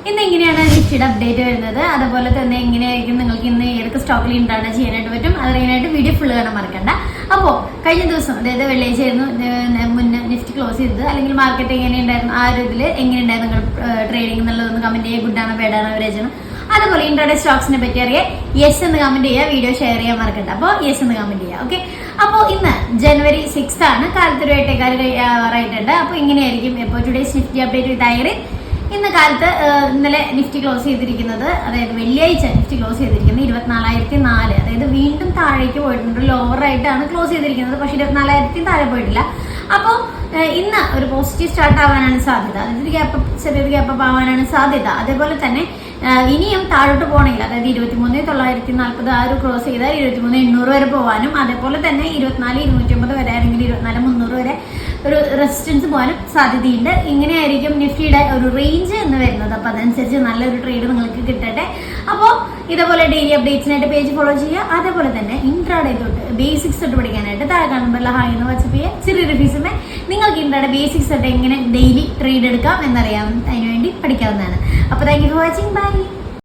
ഇന്ന് എങ്ങനെയാണ് നിഫ്റ്റിയുടെ അപ്ഡേറ്റ് വരുന്നത്, അതുപോലെ തന്നെ എങ്ങനെയായിരിക്കും നിങ്ങൾക്ക് ഇന്ന് ഏതൊക്കെ സ്റ്റോക്കിൽ ഇൻട്രാഡേ ചെയ്യാനായിട്ട് പറ്റും, അതറിയാനായിട്ട് വീഡിയോ ഫുള്ള് കാണാൻ മറക്കണ്ട. അപ്പോൾ കഴിഞ്ഞ ദിവസം അതായത് വെള്ളിയാഴ്ച ആയിരുന്നു മുന്നേ നിഫ്റ്റി ക്ലോസ് ചെയ്തത്, അല്ലെങ്കിൽ മാർക്കറ്റ് എങ്ങനെയുണ്ടായിരുന്നു, ആ ഒരു ഇതിൽ എങ്ങനെയുണ്ടായിരുന്നു നിങ്ങൾ ട്രേഡിംഗ് എന്നുള്ളതൊന്ന് കമന്റ് ചെയ്യുക. ഗുഡാണോ ബാഡാണോ അവരേജാണോ, അതുപോലെ ഇൻട്രാഡേ സ്റ്റോക്സിനെ പറ്റി അറിയാൻ യെസ് എന്ന് കമന്റ് ചെയ്യുക, വീഡിയോ ഷെയർ ചെയ്യാൻ മറക്കണ്ട. അപ്പോൾ യെസ് എന്ന് കമന്റ് ചെയ്യുക. ഓക്കെ, അപ്പോൾ ഇന്ന് January 6th ആണ്, കാലത്തൊരു 8:15 കഴിയാറായിട്ടുണ്ട്. അപ്പോൾ ഇങ്ങനെയായിരിക്കും ഇപ്പോൾ ടുഡേസ് നിഫ്റ്റി അപ്ഡേറ്റ് വിത്ത് ഐറി. ഇന്ന് കാലത്ത് ഇന്നലെ നിഫ്റ്റി ക്ലോസ് ചെയ്തിരിക്കുന്നത്, അതായത് വെള്ളിയാഴ്ച നിഫ്റ്റി ക്ലോസ് ചെയ്തിരിക്കുന്നത് 24,004, അതായത് വീണ്ടും താഴേക്ക് പോയിട്ടുണ്ട്. ലോവർ ആയിട്ടാണ് ക്ലോസ് ചെയ്തിരിക്കുന്നത്, പക്ഷെ 24,000 താഴെ പോയിട്ടില്ല. അപ്പോൾ ഇന്ന് ഒരു പോസിറ്റീവ് സ്റ്റാർട്ട് ആവാനാണ് സാധ്യത, അതായത് ചെറിയൊരു ഗ്യാപ്പ് ആവാനാണ് സാധ്യത. അതേപോലെ തന്നെ ഇനിയും താഴോട്ട് പോകണമെങ്കിൽ, അതായത് 23,940 ആ ഒരു ക്രോസ് ചെയ്താൽ 23,800 വരെ പോകാനും, അതേപോലെ തന്നെ 24,250 വരെ അല്ലെങ്കിൽ 24,300 വരെ ഒരു റെസിസ്റ്റൻസ് പോകാനും സാധ്യതയുണ്ട്. ഇങ്ങനെയായിരിക്കും നിഫ്റ്റിയുടെ ഒരു റേഞ്ച് എന്ന് വരുന്നത്. അപ്പോൾ അതനുസരിച്ച് നല്ലൊരു ട്രേഡ് നിങ്ങൾക്ക് കിട്ടട്ടെ. അപ്പോൾ ഇതേപോലെ ഡെയിലി അപ്ഡേറ്റ്സിനായിട്ട് പേജ് ഫോളോ ചെയ്യുക. അതേപോലെ തന്നെ ഇൻട്രാഡേ തൊട്ട് ബേസിക്സ് തൊട്ട് പഠിക്കാനായിട്ട് താഴെ കാണുമ്പോൾ ഹായ് എന്ന് വാട്സ്ആപ്പ് ചെയ്യുക. ചെറിയൊരു ഫീസുമേ നിങ്ങൾക്ക് ഇൻട്രാഡേ ബേസിക്സ് തൊട്ട് എങ്ങനെ ഡെയിലി ട്രേഡ് എടുക്കാം എന്നറിയാം, അതിനുവേണ്ടി പഠിക്കാവുന്നതാണ്. അപ്പോൾ thank you for watching. By.